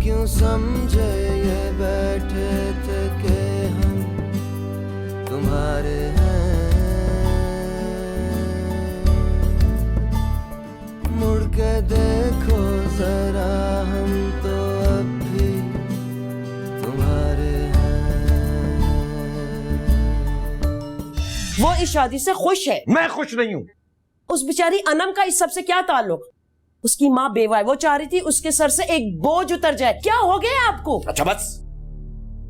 क्यों समझे ये बैठे थे कि हम तुम्हारे हैं, मुड़ के देखो जरा हम तो अब भी तुम्हारे हैं। वो इस शादी से खुश है। मैं खुश नहीं हूं। उस बेचारी अनम का इस सब से क्या ताल्लुक? उसकी माँ बेवा है, वो चाह रही थी उसके सर से एक बोझ उतर जाए। क्या हो गया आपको? अच्छा बस,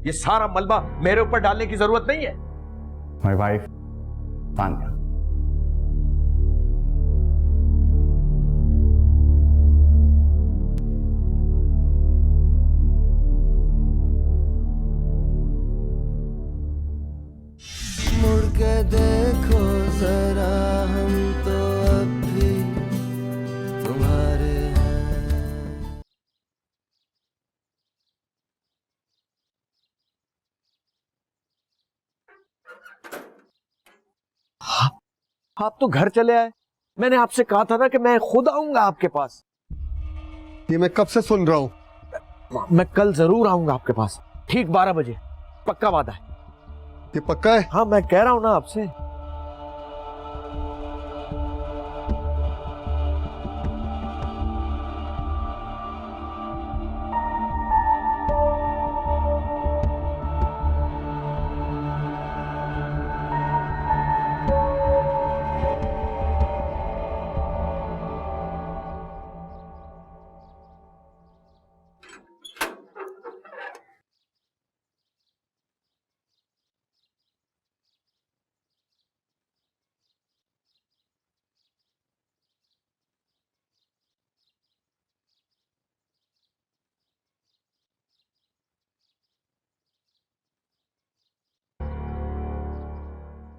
ये सारा मलबा मेरे ऊपर डालने की जरूरत नहीं है। My wife Tanya. मुड़ के देखो जरा हम तो अब भी तुम्हारे हैं। आप तो घर चले आए। मैंने आपसे कहा था ना कि मैं खुद आऊंगा आपके पास। ये मैं कब से सुन रहा हूं। मैं कल जरूर आऊंगा आपके पास, ठीक 12 बजे, पक्का वादा है। ये पक्का है? हाँ, मैं कह रहा हूं ना आपसे।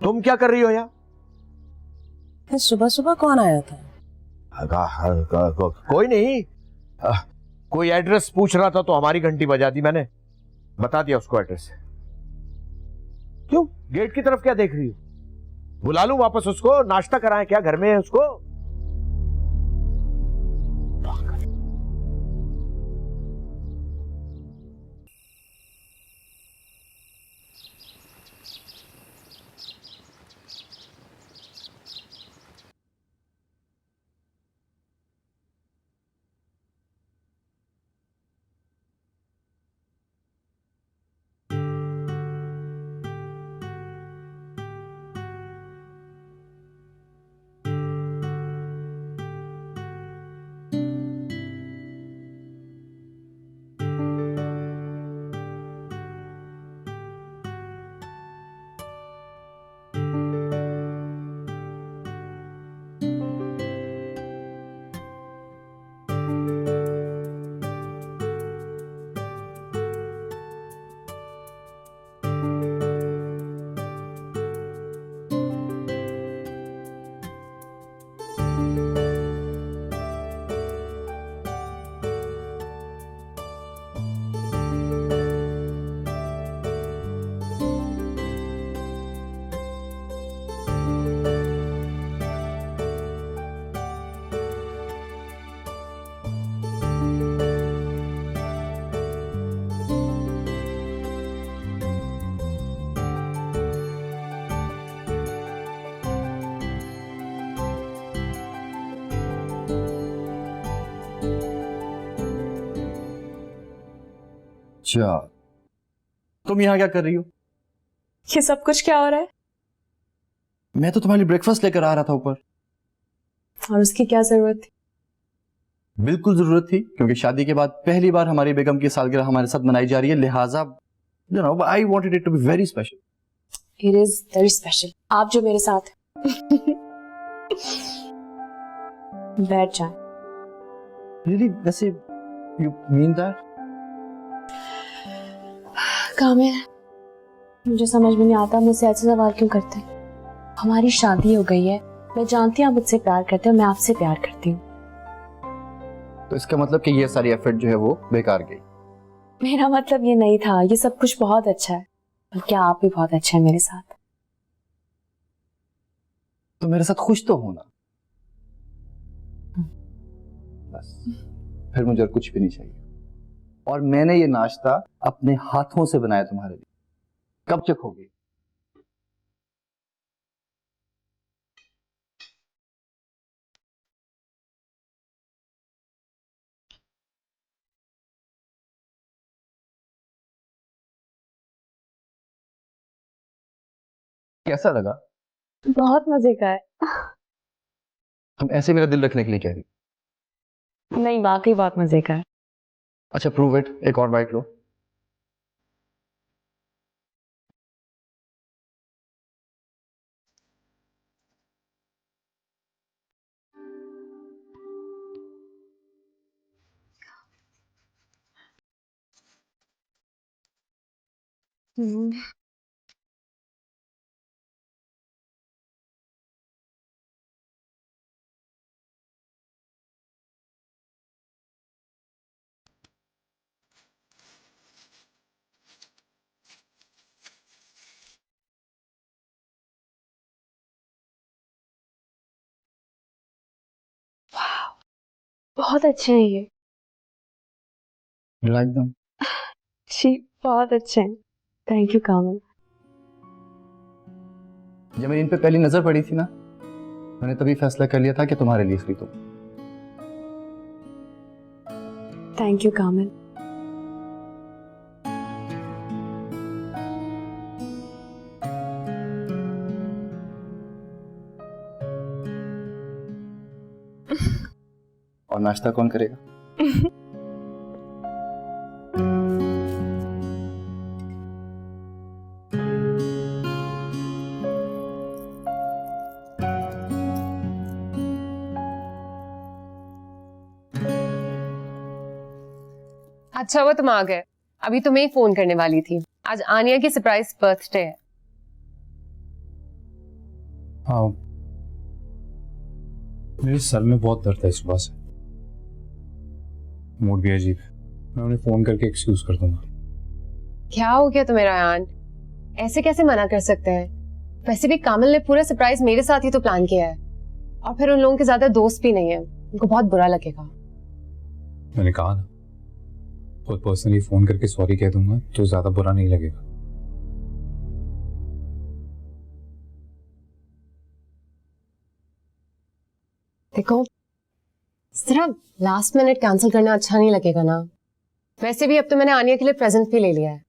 तुम क्या कर रही हो यहाँ? सुबह सुबह कौन आया था? कोई नहीं, कोई एड्रेस पूछ रहा था तो हमारी घंटी बजा दी, मैंने बता दिया उसको एड्रेस। क्यों गेट की तरफ क्या देख रही हो? बुला लूं वापस उसको? नाश्ता कराएं क्या? घर में है उसको। अच्छा, तुम यहाँ क्या कर रही हो? ये सब कुछ क्या हो रहा है? मैं तो तुम्हारे लिए ब्रेकफास्ट लेकर आ रहा था ऊपर। और उसकी क्या जरूरत थी? बिल्कुल जरूरत थी, क्योंकि शादी के बाद पहली बार हमारी बेगम की सालगिरह हमारे साथ मनाई जा रही है, लिहाजा you know I wanted it to be very special. It is very special. आप जो मेरे साथ हैं। बैठ जाए। रियली? वैसे यू मीन दैट? कामिल, मुझे समझ में नहीं आता मुझसे ऐसे सवाल क्यों करते हैं। हमारी शादी हो गई है, मैं जानती हूँ आप मुझसे प्यार करते हो, मैं आपसे प्यार करती हूँ। तो इसका मतलब कि ये सारी एफर्ट जो है वो बेकार गई। मेरा मतलब ये नहीं था, ये सब कुछ बहुत अच्छा है, बल्कि आप भी बहुत अच्छे हैं मेरे साथ। तो मेरे साथ खुश तो होना बस, फिर मुझे और कुछ भी नहीं चाहिए। और मैंने ये नाश्ता अपने हाथों से बनाया तुम्हारे लिए। कब चखोगे? कैसा लगा? बहुत मजे का है। तुम ऐसे मेरा दिल रखने के लिए कह रही? नहीं, वाकई बहुत मजे का है। अच्छा प्रूव इट, एक और बाइट लो। बहुत अच्छे हैं ये। लाइक दम। जी, बहुत अच्छे हैं। Thank you Kamal. जब मेरी इन पे पहली नजर पड़ी थी ना, मैंने तभी फैसला कर लिया था कि तुम्हारे लिए खरीदूं। Thank you Kamal. और नाश्ता कौन करेगा? अच्छा वो तुम आ गए। अभी तुम्हें ही फोन करने वाली थी। आज आनिया की सरप्राइज बर्थडे है। हाँ, मेरे सर में बहुत दर्द है सुबह से। मूड भी अजीब है। मैं उन्हें फोन करके एक्सक्यूज कर दूंगा। क्या हो गया तुम्हें रायान? ऐसे कैसे मना कर सकते हैं? वैसे भी कामल ने पूरा सरप्राइज मेरे साथ ही तो प्लान किया है, और फिर उन लोगों के ज्यादा दोस्त भी नहीं है, उनको बहुत बुरा लगेगा। मैंने कहा ना, खुद पर्सनली फोन करके सॉरी कह दूंगा तो ज्यादा बुरा नहीं लगेगा। देखो, सिर्फ लास्ट मिनट कैंसिल करना अच्छा नहीं लगेगा ना। वैसे भी अब तो मैंने आनिया के लिए प्रेजेंट भी ले लिया है,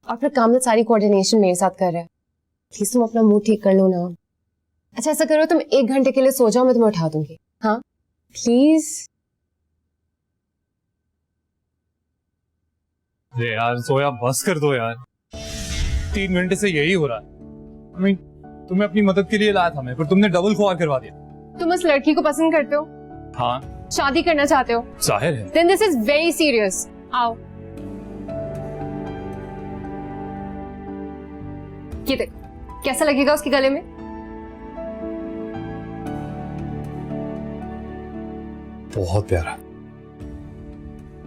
और फिर कामल सारी कोऑर्डिनेशन मेरे साथ कर रहा है। प्लीज तुम अपना मूड ठीक कर लो ना। अच्छा ऐसा करो, तुम 1 घंटे के लिए सो जाओ, मैं तुम्हें उठा दूंगी। हाँ प्लीज। अरे यार सोया, बस कर दो यार। 3 घंटे से यही हो रहा है। तुम्हें अपनी मदद के लिए लाया था मैं, पर तुमने डबल खुआर करवा दिया। तुम उस लड़की को पसंद करते हो? हाँ, शादी करना चाहते हो? जाहिर है। Then this is very serious. आओ। ये देखो, कैसा लगेगा उसके गले में? बहुत प्यारा।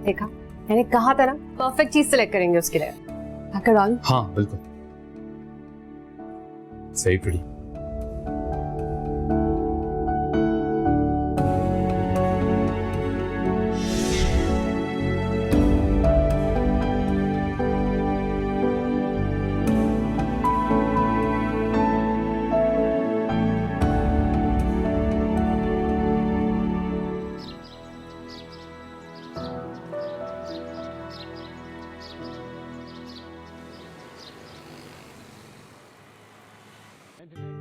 देखा, मैंने कहा था ना, परफेक्ट चीज सेलेक्ट करेंगे उसके लिए। आकर डाल। हाँ बिल्कुल सही पड़ी। Gentlemen,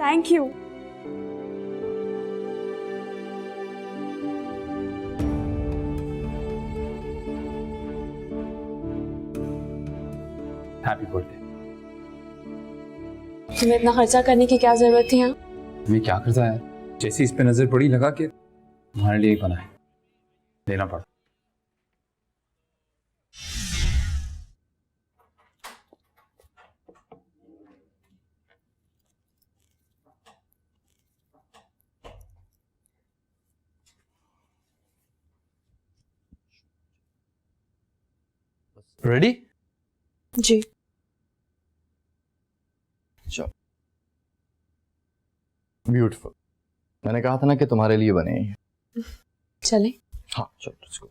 thank you. Happy birthday. तुम्हें इतना खर्चा करने की क्या जरूरत थी? यहाँ मैं क्या करता है, जैसे इस पे नजर पड़ी लगा के तुम्हारे लिए ही बनाए, लेना पड़ा। रेडी? जी। चलो, ब्यूटीफुल। मैंने कहा था ना कि तुम्हारे लिए बने हैं। चले। हाँ चलो, लेट्स गो।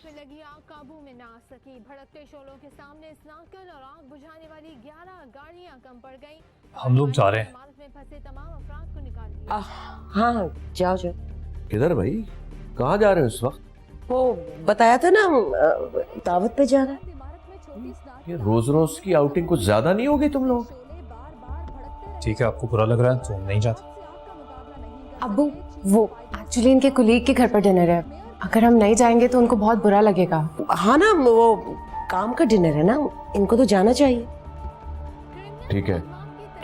लगी आग काबू में ना आ सकी। भड़कते शोलों के सामने स्नाकर और आग बुझाने वाली 11 गाड़ियां कम पड़ गईं। हम लोग जा रहे हैं। इमारत में फंसे तमाम अफराद को निकाल लिया। हाँ जाओ जाओ। किधर भाई, कहाँ जा रहे हो इस वक्त? वो बताया था ना दावत पे जा रहा है। इमारत में छोटी स्नाकर ये रोज रोज की आउटिंग कुछ ज्यादा नहीं होगी तुम लोग? शोले बार-बार भड़कते रहे। ठीक है, आपको बुरा लग रहा है तो हम नहीं जाते। आपसे आग का मुकाबला नहीं कर अब्बू, वो एक्चुअली इनके कुलीग के घर पर डिनर है। अगर हम नहीं जाएंगे तो उनको बहुत बुरा लगेगा। हाँ ना, वो काम का डिनर है ना, इनको तो जाना चाहिए। ठीक है,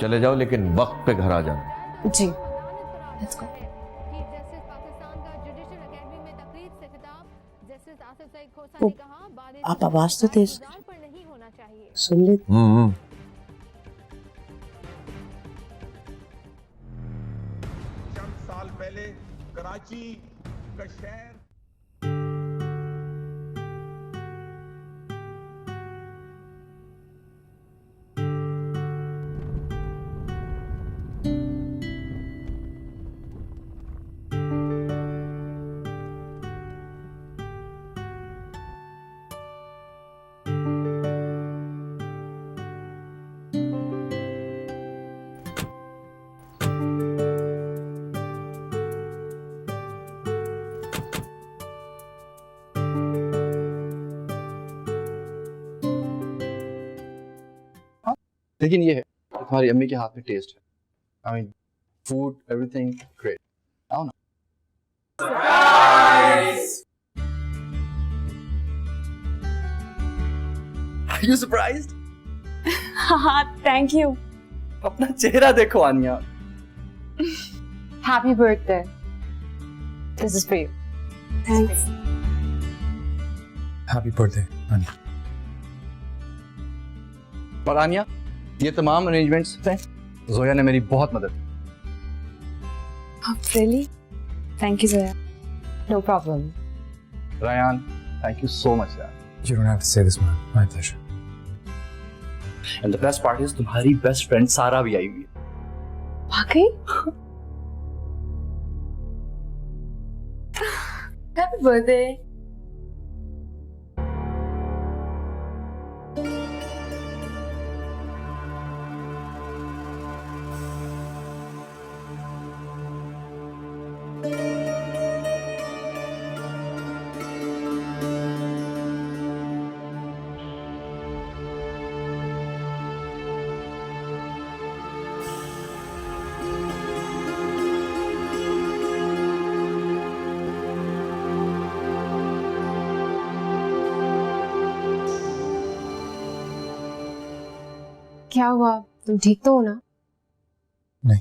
चले जाओ, लेकिन वक्त पे घर आ जाना। जी। Let's go. Chief justice Pakistan का जुडिशल एकेडमी में तकरीर से खिताब। जस्टिस आसिफ सईद खोसा ने कहा, बारिश आप आवाज तो तेज पर नहीं होना चाहिए। सुन ले। चंद साल पहले कराची का शहर लेकिन ये है कि तुम्हारी अम्मी के हाथ में टेस्ट है। I mean food, everything great. आओ ना। Are you surprised? हाँ थैंक यू। अपना चेहरा देखो Aniya. Happy birthday. This is for you. Thanks. Happy birthday Aniya. और आनिया, ये तमाम अरेंजमेंट्स हैं, जोया ने मेरी बहुत मदद की। Really? Thank you Zoya. No problem. Rayan, thank you so much यार। You don't have to say this, man. My pleasure. And the best part is तुम्हारी बेस्ट फ्रेंड सारा भी आई हुई है। वाकई? Happy birthday. क्या हुआ? तुम ठीक तो हो ना? नहीं,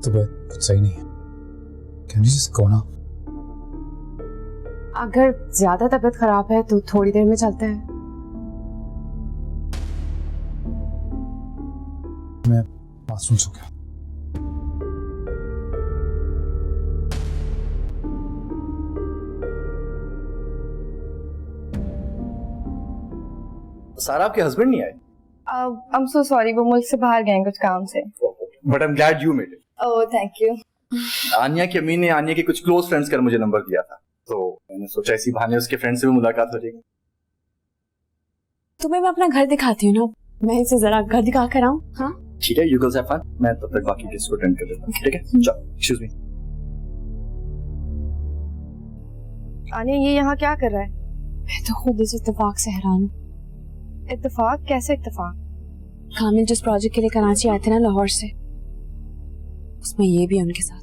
तबीयत कुछ सही नहीं है। Can you just go now? अगर ज्यादा तबीयत खराब है तो थोड़ी देर में चलते हैं। मैं बाथरूम सो गया। सारा आपके हस्बैंड नहीं आए? I'm so sorry, वो मुल्क से बाहर गए हैं कुछ काम से। But I am glad you made it. Oh thank you. Aniya की अम्मी ने आनिया के कुछ क्लोज फ्रेंड्स का मुझे नंबर दिया था, तो मैंने सोचा इसी बहाने उसके फ्रेंड से भी मुलाकात हो जाएगी। तुम्हें मैं अपना घर दिखाती हूँ ना, मैं इसे जरा घर दिखा कर आऊं? हाँ ठीक है, यू गर्ल्स हैव फन, मैं तब तक बाकी गेस्ट को अटेंड कर लेता हूं। ठीक है, चलो, एक्सक्यूज मी। आनिया, ये यहाँ क्या कर रहा है? मैं तो खुद इस इत्तेफाक से हैरान हूँ। इत्तेफाक? कैसे इत्तेफाक? कामिल जिस प्रोजेक्ट के लिए कराची आए थे ना लाहौर से, उसमें ये भी उनके साथ।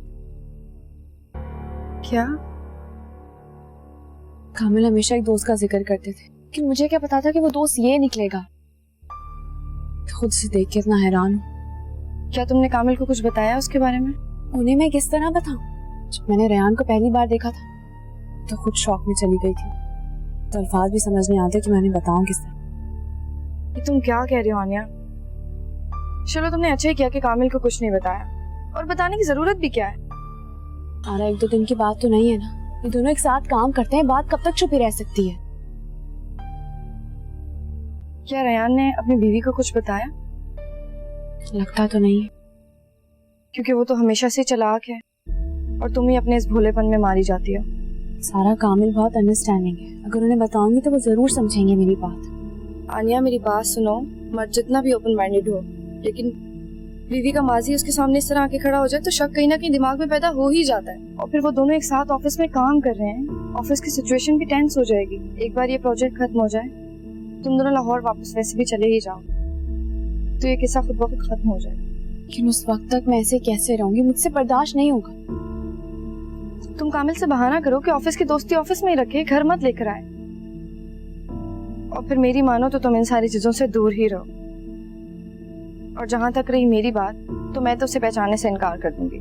क्या? कामिल हमेशा एक दोस्त का जिक्र करते थे, कि मुझे क्या पता था कि वो दोस्त ये निकलेगा। खुद से देख के इतना हैरान हूँ। क्या तुमने कामिल को कुछ बताया उसके बारे में? उन्हें मैं किस तरह बताऊं? जब मैंने रेहान को पहली बार देखा था तो खुद शौक में चली गई थी, तो अल्फाज भी समझ नहीं आते कि मैं उन्हें बताऊं किस तरह। ये तुम क्या कह रही हो आनिया? चलो, तुमने अच्छा ही किया कि कामिल को कुछ नहीं बताया, और बताने की जरूरत भी क्या है? आरा, एक दो दिन की बात तो नहीं है ना, ये दोनों एक साथ काम करते हैं, बात कब तक छुपी रह सकती है? क्या रेहान ने अपनी बीवी को कुछ बताया? लगता तो नहीं है, क्योंकि वो तो हमेशा से चालाक है और तुम ही अपने इस भोलेपन में मारी जाती हो। सारा कामिल बहुत अंडरस्टैंडिंग है, अगर उन्हें बताऊंगी तो वो जरूर समझेंगे मेरी बात। आनिया, मेरी बात सुनो, मर्द जितना भी ओपन माइंडेड हो, लेकिन बीवी का माजी उसके सामने इस तरह आके खड़ा हो जाए तो शक कहीं ना कहीं दिमाग में पैदा हो ही जाता है। और फिर वो दोनों एक साथ ऑफिस में काम कर रहे हैं, ऑफिस की सिचुएशन भी टेंस हो जाएगी। एक बार ये प्रोजेक्ट खत्म हो जाए, तुम दोनों लाहौर वापस वैसे भी चले ही जाओ, तो ये किस्सा खुद ब खुद खत्म हो जाएगा। लेकिन उस वक्त तक मैं ऐसे कैसे रहूंगी? मुझसे बर्दाश्त नहीं होगा। तुम कामिल से बहाना करो कि ऑफिस की दोस्ती ऑफिस में ही रखे, घर मत लेकर आए। और फिर मेरी मानो तो तुम इन सारी चीजों से दूर ही रहो। और जहां तक रही मेरी बात, तो मैं तो उसे पहचानने से इनकार कर दूंगी।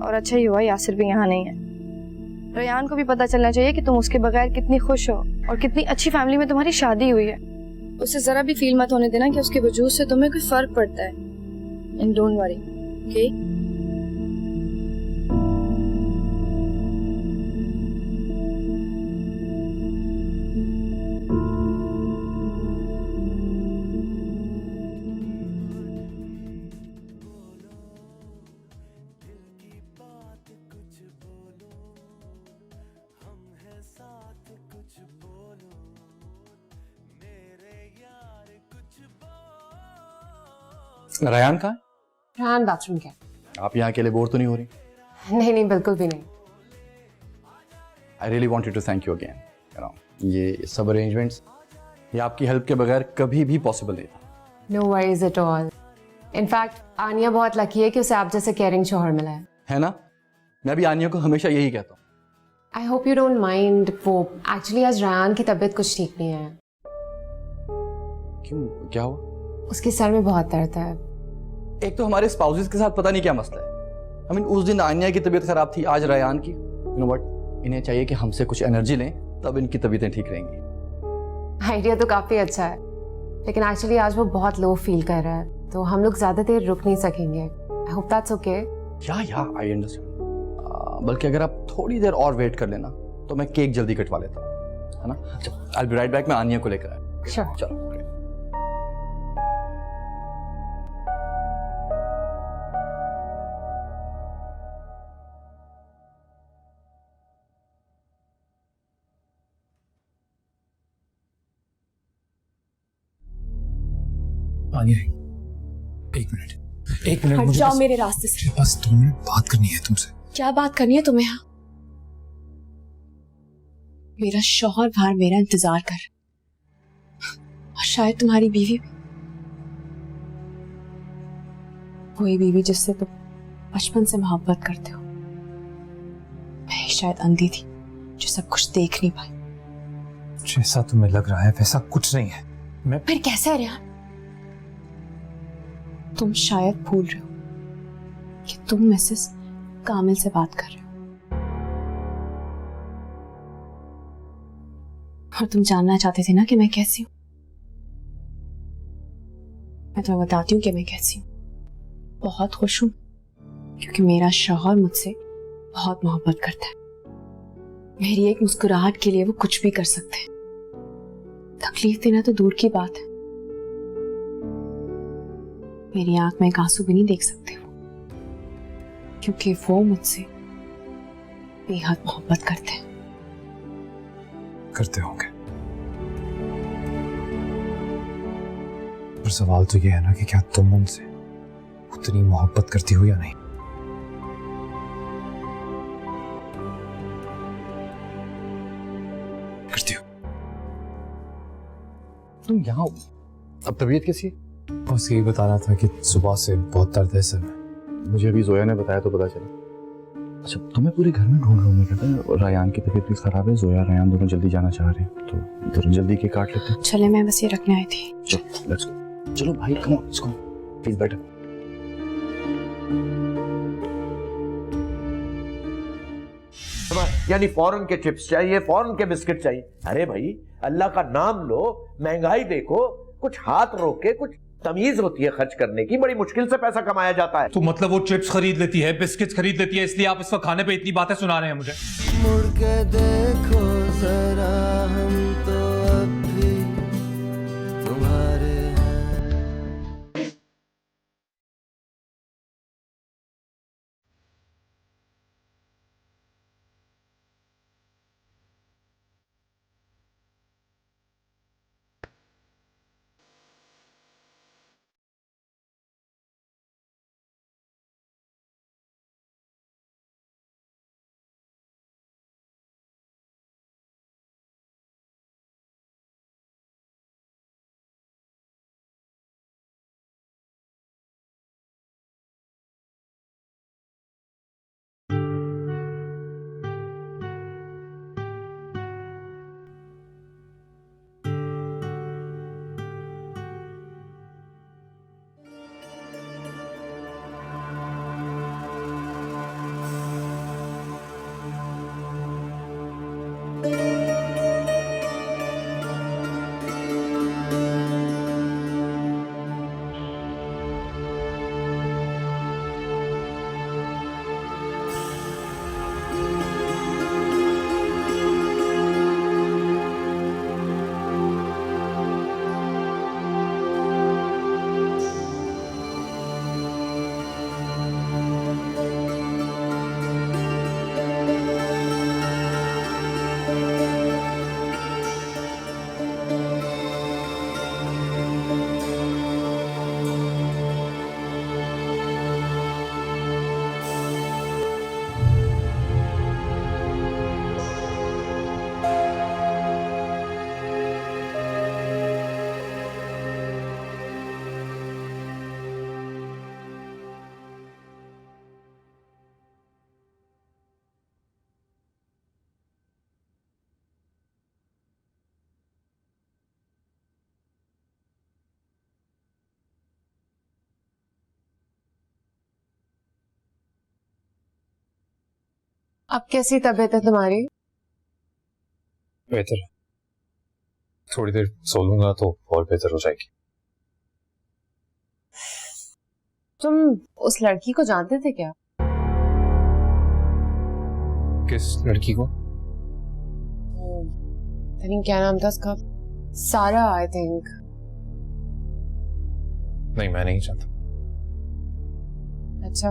और अच्छा ही हुआ यासिर भी यहाँ नहीं है। रेहान को भी पता चलना चाहिए कि तुम उसके बगैर कितनी खुश हो और कितनी अच्छी फैमिली में तुम्हारी शादी हुई है। उसे जरा भी फील मत होने देना कि उसके वजूद से तुम्हें कोई फर्क पड़ता है। And don't worry, okay? Rehan कहाँ है? रेहान बाथरूम क्या? आप यहाँ अकेले बोर तो नहीं हो रही? नहीं नहीं, बिल्कुल भी नहीं। I really wanted to thank you again. ये सब अरेंजमेंट्स ये आपकी हेल्प के बगैर कभी भी पॉसिबल नहीं था। No worries at all. In fact Aniya बहुत लकी है कि उसे आप जैसे केयरिंग शौहर मिला है ना? मैं भी आनिया को हमेशा यही कहता हूँ। I hope you don't mind. वो एक्चुअली आज रेहान की तबीयत कुछ ठीक नहीं है। क्यों, क्या हुआ? उसके सर में बहुत दर्द है। एक तो हमारे स्पाउसेस के साथ पता नहीं क्या मसला है। I mean, उस दिन आनिया की तबीयत खराब थी, आज रेहान की। यू नो व्हाट, इन्हें चाहिए कि हमसे कुछ एनर्जी लें, तब इनकी तबीयतें ठीक रहेंगी। आइडिया तो काफी अच्छा है, लेकिन एक्चुअली आज वो बहुत लो फील कर रहा है, तो हम लोग ज्यादा देर रुक नहीं सकेंगे। I hope that's okay. या आई अंडरस्टैंड। बल्कि अगर आप थोड़ी देर और वेट कर लेना तो मैं केक जल्दी कटवा लेता हूँ, है ना? अच्छा, I will be right back. मैं आनिया को लेकर आया। श्योर। चलो। आनिया, एक मिनट हट मुझे जाओ मेरे रास्ते से। बस 2 मिनट बात करनी है तुमसे। क्या बात करनी है तुम्हें? यहाँ मेरा शौहर बाहर मेरा इंतजार कर, और शायद तुम्हारी बीवी भी। कोई बीवी जिससे तुम बचपन से मोहब्बत करते हो। मैं शायद अंधी थी जो सब कुछ देख नहीं पाई। जैसा तुम्हें लग रहा है वैसा कुछ नहीं है। मैं फिर कैसा है रेहान? तुम शायद भूल रहे हो कि तुम मिसेस कामिल से बात कर रहे हो, और तुम जानना चाहते थे ना कि मैं कैसी हूं। मैं तुम्हें बताती हूँ कि मैं कैसी हूं। बहुत खुश हूं क्योंकि मेरा शौहर मुझसे बहुत मोहब्बत करता है। मेरी एक मुस्कुराहट के लिए वो कुछ भी कर सकते हैं। तकलीफ देना तो दूर की बात है, मेरी आंख में एक आंसू भी नहीं देख सकते वो, क्योंकि वो मुझसे बेहद मोहब्बत करते हैं। करते होंगे, पर सवाल तो ये है ना कि क्या तुम उनसे उतनी मोहब्बत करती हो या नहीं? करती हो। तुम यहाँ हो? अब तबीयत कैसी है? बस यही बता रहा था कि सुबह से बहुत दर्द है सर में। मुझे अभी जोया ने बताया तो पता चला। अच्छा, तुम्हें पूरे घर में ढूंढ रहा हूँ मैं। कहता है रायान की तबीयत भी खराब है, जोया रायान दोनों जल्दी जाना चाह रहे हैं, तो इधर जल्दी के काट लेते हैं। चले, मैं बस ये रखने आई थी। चलो लेट्स गो। चलो भाई, come on, let's go, please बैठो। यानी फॉरेन के चिप्स चाहिए, फॉरेन के बिस्किट चाहिए। अरे भाई, अल्लाह का नाम लो, महंगाई देखो, कुछ हाथ रोके, कुछ तमीज होती है खर्च करने की। बड़ी मुश्किल से पैसा कमाया जाता है। तो मतलब वो चिप्स खरीद लेती है, बिस्किट्स खरीद लेती है, इसलिए आप इस वक्त खाने पे इतनी बातें सुना रहे हैं मुझे? मुड़ के देखो जरा, हम तो अब भी तुम्हारे हैं। अब कैसी तबीयत है तुम्हारी? बेहतर है, थोड़ी देर सो लूंगा तो और बेहतर हो जाएगी। तुम उस लड़की को जानते थे क्या? किस लड़की को? क्या नाम था उसका? सारा, आई थिंक। नहीं, मैं नहीं जानता। अच्छा,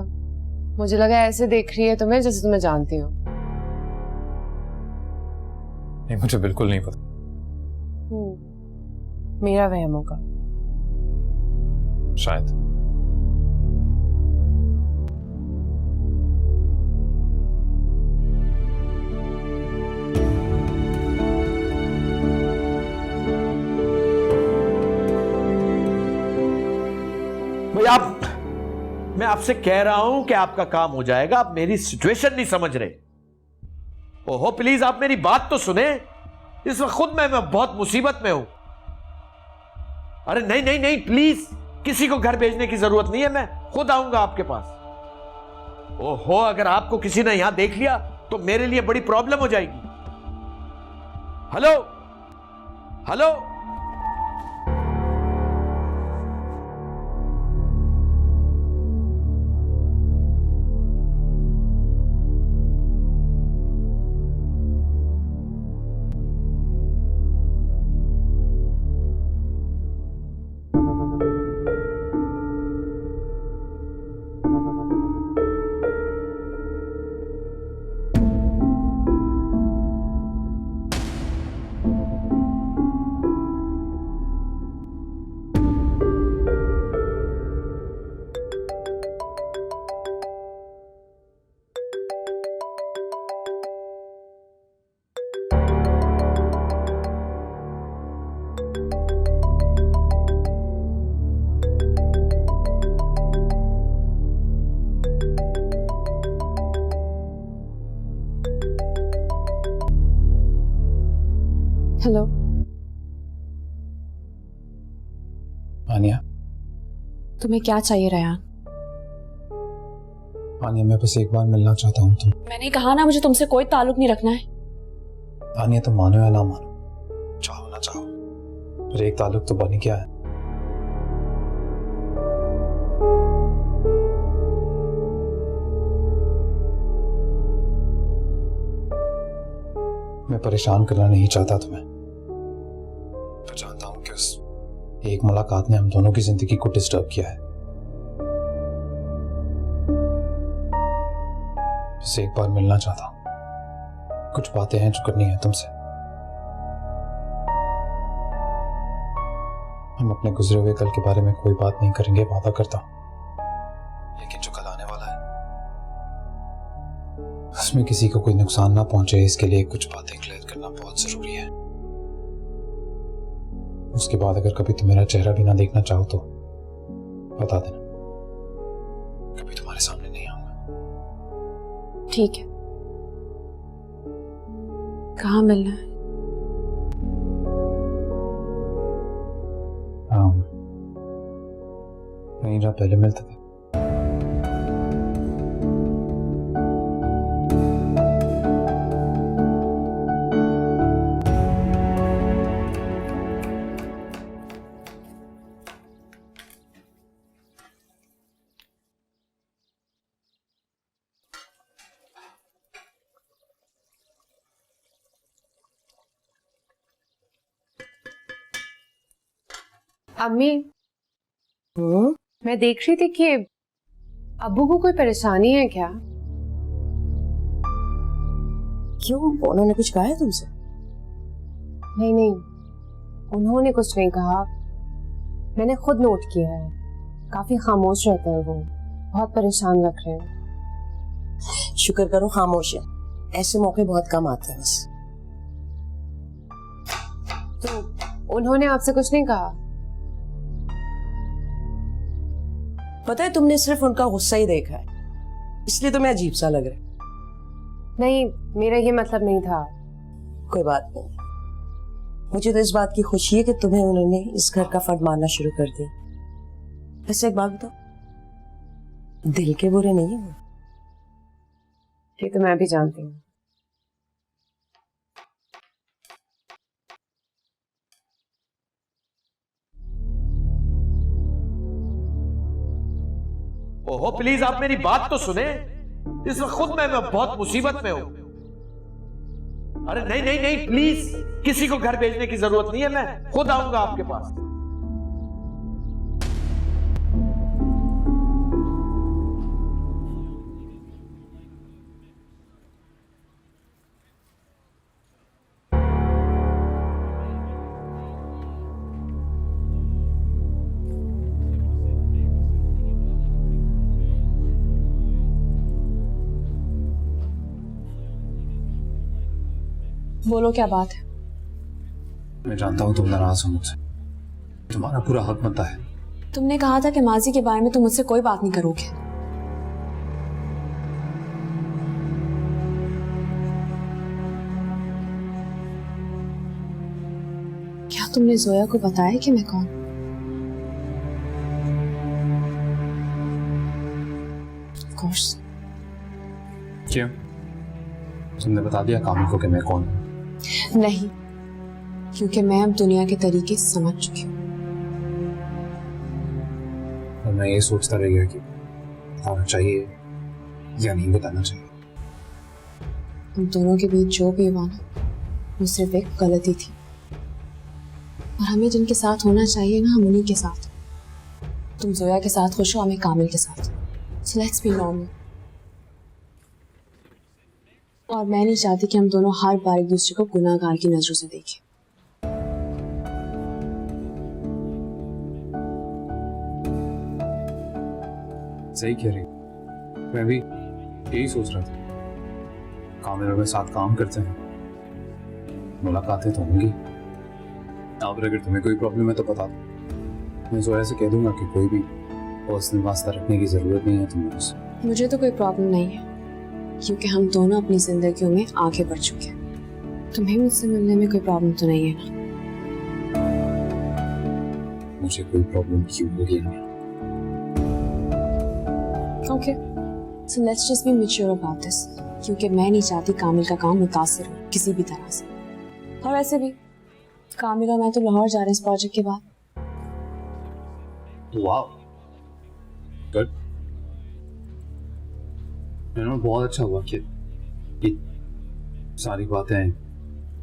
मुझे लगा ऐसे देख रही है तुम्हें जैसे तुम्हें जानती हो। नहीं, मुझे बिल्कुल नहीं पता। मेरा वहम होगा शायद। भाई मैं आपसे कह रहा हूं कि आपका काम हो जाएगा, आप मेरी सिचुएशन नहीं समझ रहे। ओहो प्लीज, आप मेरी बात तो सुने। इस वक्त खुद मैं बहुत मुसीबत में हूं। अरे नहीं नहीं नहीं, प्लीज, किसी को घर भेजने की जरूरत नहीं है, मैं खुद आऊंगा आपके पास। ओहो, अगर आपको किसी ने यहां देख लिया तो मेरे लिए बड़ी प्रॉब्लम हो जाएगी। Hello hello, hello. आनिया, तुम्हें क्या चाहिए रयान? आनिया मैं बस एक बार मिलना चाहता हूँ तुम। मैंने कहा ना मुझे तुमसे कोई ताल्लुक नहीं रखना है। आनिया तुम मानो या ना मानो, चाहो ना चाहो, पर एक ताल्लुक तो बन गया है। मैं परेशान करना नहीं चाहता तुम्हें, पर जानता हूं कि उस एक मुलाकात ने हम दोनों की जिंदगी को डिस्टर्ब किया है। बस एक बार मिलना चाहता हूं, कुछ बातें हैं जो करनी है तुमसे। हम अपने गुजरे हुए कल के बारे में कोई बात नहीं करेंगे, वादा करता हूं, लेकिन जो कल आने वाला है उसमें किसी को कोई नुकसान ना पहुंचे, इसके लिए कुछ बातें क्लियर करना बहुत जरूरी है। उसके बाद अगर कभी तुम मेरा चेहरा भी ना देखना चाहो तो बता देना, कभी तुम्हारे सामने नहीं आऊंगा। ठीक है, कहाँ मिलना है? नहीं जहाँ पहले मिलते थे। अम्मी, मैं देख रही थी कि अब्बू को कोई परेशानी है क्या? क्यों, उन्होंने कुछ कहा है तुमसे? नहीं नहीं, उन्होंने कुछ नहीं कहा, मैंने खुद नोट किया है, काफी खामोश रहते हैं वो, बहुत परेशान लग रहे हैं। शुक्र करो खामोश है, ऐसे मौके बहुत कम आते हैं बस। तो उन्होंने आपसे कुछ नहीं कहा? पता है तुमने सिर्फ उनका गुस्सा ही देखा है, इसलिए तुम्हें अजीब सा लग रहा है। नहीं, मेरा ये मतलब नहीं था। कोई बात नहीं, मुझे तो इस बात की खुशी है कि तुम्हें उन्होंने इस घर का फंड मारना शुरू कर दिया। वैसे एक बात बताओ, दिल के बुरे नहीं है वो? ये तो मैं भी जानती हूँ। ओहो प्लीज आप मेरी बात तो सुने, इस वक्त खुद मैं बहुत मुसीबत में हूं। अरे नहीं नहीं नहीं, प्लीज किसी को घर भेजने की जरूरत नहीं है, मैं खुद आऊंगा आपके पास। बोलो क्या बात है? मैं जानता हूं तुम नाराज हो मुझसे, तुम्हारा पूरा हक बनता है। तुमने कहा था कि माजी के बारे में तुम मुझसे कोई बात नहीं करोगे। क्या तुमने जोया को बताया कि मैं कौन? Of course. क्यों? तुमने बता दिया कामिल को कि मैं कौन हूं? नहीं, क्योंकि मैं अब दुनिया के तरीके समझ चुकी हूँ। और मैं ये सोचता रह गया कि बताना चाहिए या नहीं बताना चाहिए। हम दोनों के बीच जो भी हुआ ना, वो सिर्फ एक गलती थी, और हमें जिनके साथ होना चाहिए ना, हम उन्हीं के साथ। तुम जोया के साथ खुश हो, हमें कामिल के साथ। So let's be normal. और मैं नहीं चाहती कि हम दोनों हर बार एक दूसरे को गुनाहगार की नजरों से देखें। सही कह रही, मैं भी यही सोच रहा था। कामिल और मैं साथ काम करते हैं, मुलाकातें तो होंगी। अब अगर तुम्हें कोई प्रॉब्लम है तो बता दो, मैं जोया से कह दूंगा कि कोई भी पर्सनल वास्ता रखने की जरूरत नहीं है तुम्हें। मुझे तो कोई प्रॉब्लम नहीं है, क्योंकि हम दोनों अपनी जिंदगियों में आगे बढ़ चुके हैं। तुम्हें मुझसे मिलने में कोई प्रॉब्लम तो नहीं है ना? मुझे कोई प्रॉब्लम क्यों होगी? Okay, so let's just be mature about this, क्योंकि मैं नहीं चाहती कामिल का काम मुतासिर हो किसी भी तरह से। और वैसे भी कामिल और मैं तो लाहौर जा रहे हैं इस प्रोजेक्ट के बाद। वाह, गुड। बहुत अच्छा हुआ कि ये सारी बातें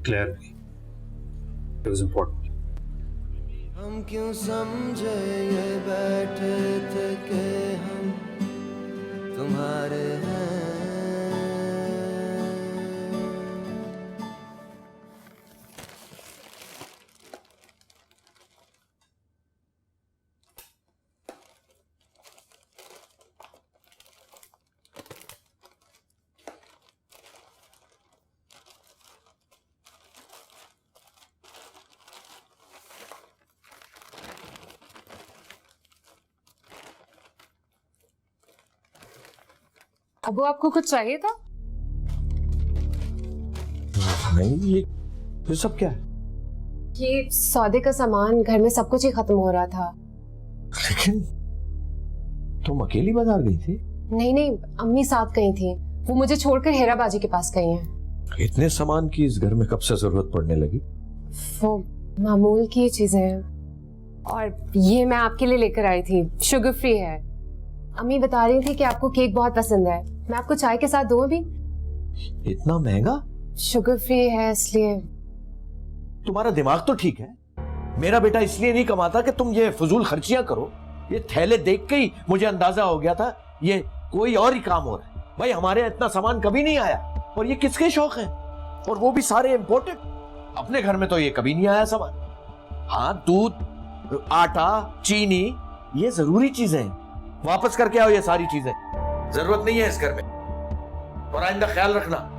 क्लियर हुई। It was important. हम क्यों समझे ये बैठे थे कि हम तुम्हारे हैं। अबू आपको कुछ चाहिए था? नहीं, ये सब क्या है? ये सौदे का सामान, घर में सब कुछ ही खत्म हो रहा था। लेकिन तुम अकेली बाजार गई थी? नहीं नहीं, अम्मी साथ गई थी, वो मुझे छोड़कर हेरा बाजी के पास गई हैं। इतने सामान की इस घर में कब से जरूरत पड़ने लगी? वो मामूल की चीजें हैं, और ये मैं आपके लिए लेकर आई थी, शुगर फ्री है। अम्मी बता रही थी कि आपको केक बहुत पसंद है, मैं आपको चाय के साथ दूं अभी? इतना महंगा? शुगर फ्री है इसलिए। तुम्हारा दिमाग तो ठीक है। मेरा बेटा इसलिए नहीं कमाता कि तुम ये फजूल खर्चियां करो। ये थैले देख के ही मुझे अंदाजा हो गया था ये कोई और ही काम हो रहा है। भाई हमारे यहाँ इतना सामान कभी नहीं आया, और ये किसके शौक है, और वो भी सारे इंपोर्टेड। अपने घर में तो ये कभी नहीं आया सामान। हाँ, दूध, आटा, चीनी, ये जरूरी चीजें हैं। वापस करके आओ ये सारी चीजें, जरूरत नहीं है इस घर में। और आइंदा ख्याल रखना।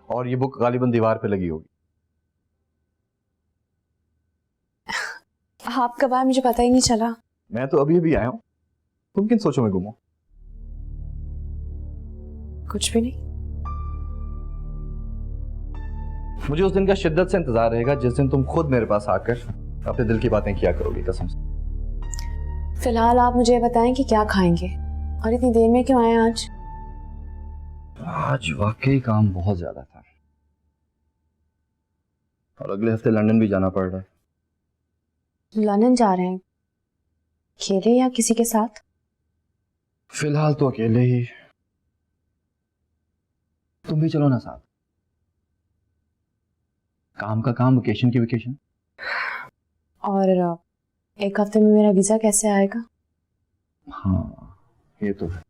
और ये बुक गालिबन दीवार पे लगी होगी। आप कब आए मुझे पता ही नहीं चला। मैं तो अभी अभी आया हूं, तुम किन सोचों में घूमो? कुछ भी नहीं। मुझे उस दिन का शिद्दत से इंतजार रहेगा जिस दिन तुम खुद मेरे पास आकर अपने दिल की बातें किया करोगी, कसम से। फिलहाल आप मुझे बताएं कि क्या खाएंगे, और इतनी देर में क्यों आए आज? आज वाकई काम बहुत ज्यादा था, और अगले हफ्ते लंदन भी जाना पड़ रहा है। लंदन जा रहे हैं? अकेले या किसी के साथ? फिलहाल तो अकेले ही। तुम भी चलो ना साथ। काम का काम, वेकेशन की वेकेशन। और एक हफ्ते में मेरा वीजा कैसे आएगा? हाँ, ये तो है।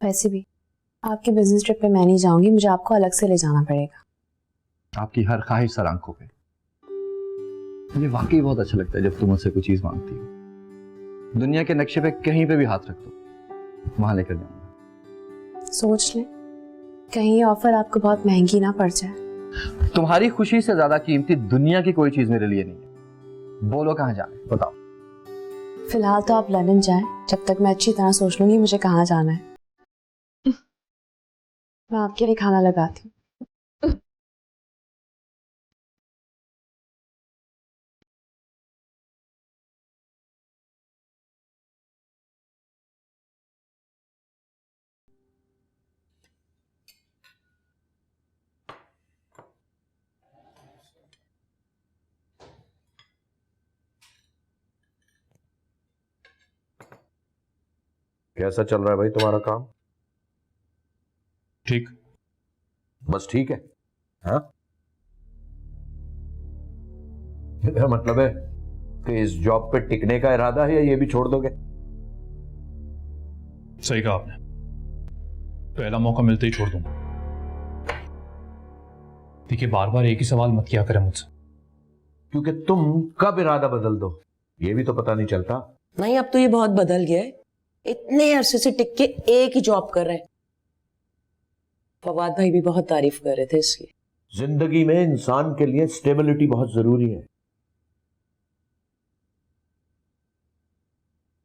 वैसे भी आपके बिजनेस ट्रिप पे मैं नहीं जाऊंगी, मुझे आपको अलग से ले जाना पड़ेगा। आपकी हर ख्वाहिश सर आंखों पे। मुझे वाकई बहुत अच्छा लगता है जब तुम मुझसे कोई चीज मांगती हो। दुनिया के नक्शे पे कहीं पे भी हाथ रख दो, वहां लेकर जाऊंगा। सोच ले, कहीं ये ऑफर आपको बहुत महंगी ना पड़ जाए। तुम्हारी खुशी से ज्यादा कीमती दुनिया की कोई चीज मेरे लिए नहीं है। बोलो कहाँ जाना है, बताओ। फिलहाल तो आप लंदन जाएं, जब तक मैं अच्छी तरह सोच लूंगी मुझे कहाँ जाना है। मैं आपके लिए खाना लगाती हूँ। कैसा चल रहा है भाई तुम्हारा काम? ठीक। बस ठीक है? हाँ, मेरा मतलब है कि इस जॉब पे टिकने का इरादा है या ये भी छोड़ दोगे? सही कहा आपने, पहला मौका मिलते ही छोड़ दूंगा। देखिए, बार बार एक ही सवाल मत किया करें मुझसे, क्योंकि तुम कब इरादा बदल दो ये भी तो पता नहीं चलता। नहीं, अब तो ये बहुत बदल गया है। इतने अरसे से टिक के एक ही जॉब कर रहे हैं। फवाद भाई भी बहुत तारीफ कर रहे थे इसकी। जिंदगी में इंसान के लिए स्टेबिलिटी बहुत जरूरी है।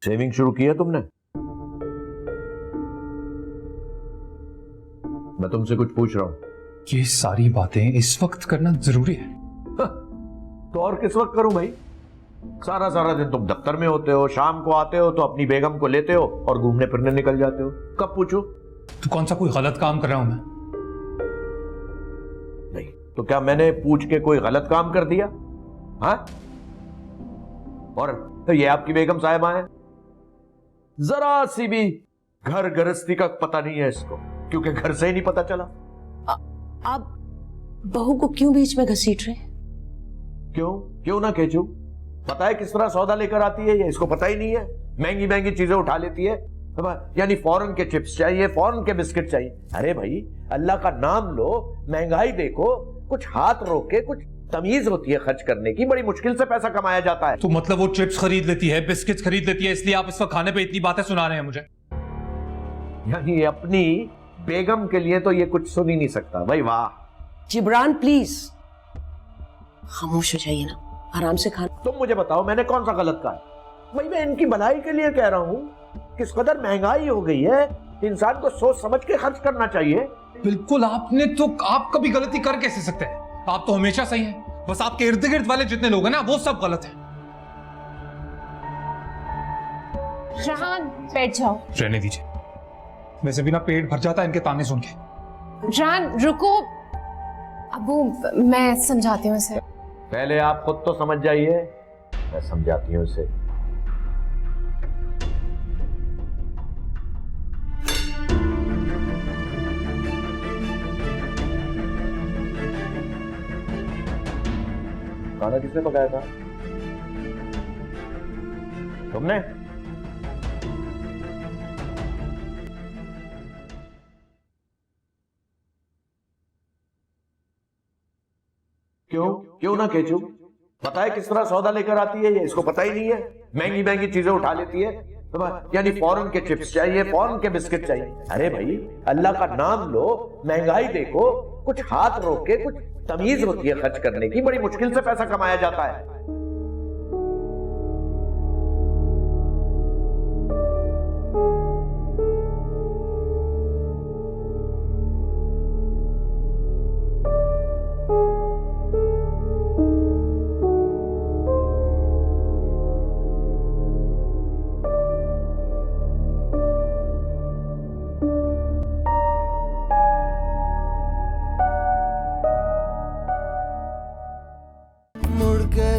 सेविंग शुरू की है तुमने? मैं तुमसे कुछ पूछ रहा हूं। ये सारी बातें इस वक्त करना जरूरी है? तो और किस वक्त करूं भाई? सारा सारा दिन तुम दफ्तर में होते हो, शाम को आते हो तो अपनी बेगम को लेते हो और घूमने फिरने निकल जाते हो। कब पूछो? तो कौन सा कोई गलत काम कर रहा हूं मैं? नहीं तो क्या मैंने पूछ के कोई गलत काम कर दिया? हाँ? और तो ये आपकी बेगम साहिबा है, जरा सी भी घर गृहस्थी का पता नहीं है इसको, क्योंकि घर से ही नहीं पता चला। आप बहू को क्यों बीच में घसीट रहे? क्यों ना केचू? पता है किस तरह सौदा लेकर आती है ये? इसको पता ही नहीं है। महंगी महंगी चीजें उठा लेती है, यानी फॉरेन के चिप्स चाहिए, फॉरेन के बिस्किट चाहिए। अरे भाई, अल्लाह का नाम लो, महंगाई देखो, कुछ हाथ रोके, कुछ तमीज होती है खर्च करने की। बड़ी मुश्किल से पैसा कमाया जाता है। तो मतलब वो चिप्स खरीद लेती है, बिस्किट्स खरीद लेती है, इसलिए आप इस वक्त खाने पे इतनी बातें सुना रहे हैं मुझे? यानी अपनी बेगम के लिए तो ये कुछ सुन ही नहीं सकता। भाई वाह। जिब्रान प्लीज खामोश हो जाइए ना, आराम से खाना। तुम मुझे बताओ मैंने कौन सा गलत कहा? भाई मैं इनकी भलाई के लिए कह रहा हूं। किस कदर महंगाई हो गई है, इंसान को सोच समझ के खर्च करना चाहिए। बिल्कुल, आपने तो, आप कभी गलती कर कैसे सकते हैं? आप तो हमेशा सही हैं। बस आपके इर्द गिर्द वाले जितने लोग हैं ना, वो सब गलत हैं। रहान, बैठ जाओ। रहने दीजिए, वैसे भी ना पेट भर जाता है इनके ताने सुन के। रहान रुको, अबू मैं समझाती हूँ इसे। पहले आप खुद तो समझ जाइए, मैं समझाती हूँ इसे। खाना किसने पकाया था? तुमने? क्यों ना केचू? पता है किस तरह सौदा लेकर आती है ये? इसको पता ही नहीं है। महंगी महंगी चीजें उठा लेती है, यानी फॉरेन के चिप्स चाहिए, फॉरेन के बिस्किट चाहिए। अरे भाई, अल्लाह का नाम लो, महंगाई देखो, कुछ हाथ रोके, कुछ तमीज होती है खर्च करने की। बड़ी मुश्किल से पैसा कमाया जाता है।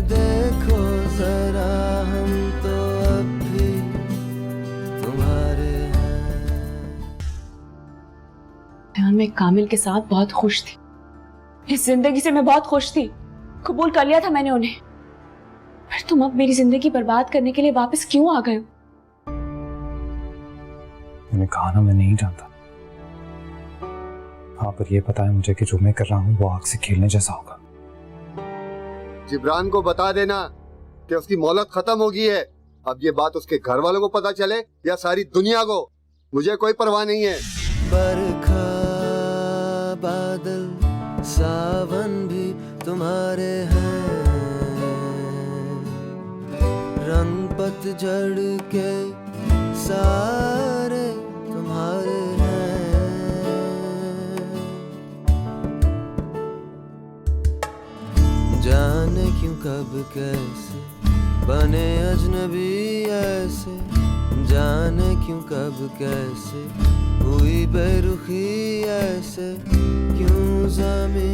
देखो जरा, हम तो अब भी तुम्हारे हैं। मैं कामिल के साथ बहुत खुश थी। इस जिंदगी से मैं बहुत खुश थी। कबूल कर लिया था मैंने उन्हें। पर तुम अब मेरी जिंदगी बर्बाद करने के लिए वापस क्यों आ गए हो? मैंने कहा ना, मैं नहीं जानता। हाँ, पर ये पता है मुझे कि जो मैं कर रहा हूँ वो आग से खेलने जैसा होगा। जिब्रान को बता देना कि उसकी मोहलत खत्म हो गई है। अब ये बात उसके घर वालों को पता चले या सारी दुनिया को, मुझे कोई परवाह नहीं है। बरखा बादल सावन भी तुम्हारे हैं, रंग पतझड़ के सारे तुम्हारे हैं। जाने क्यों कब कैसे बने अजनबी ऐसे, जाने क्यों कब कैसे हुई बेरुखी ऐसे, क्यों ज़मीं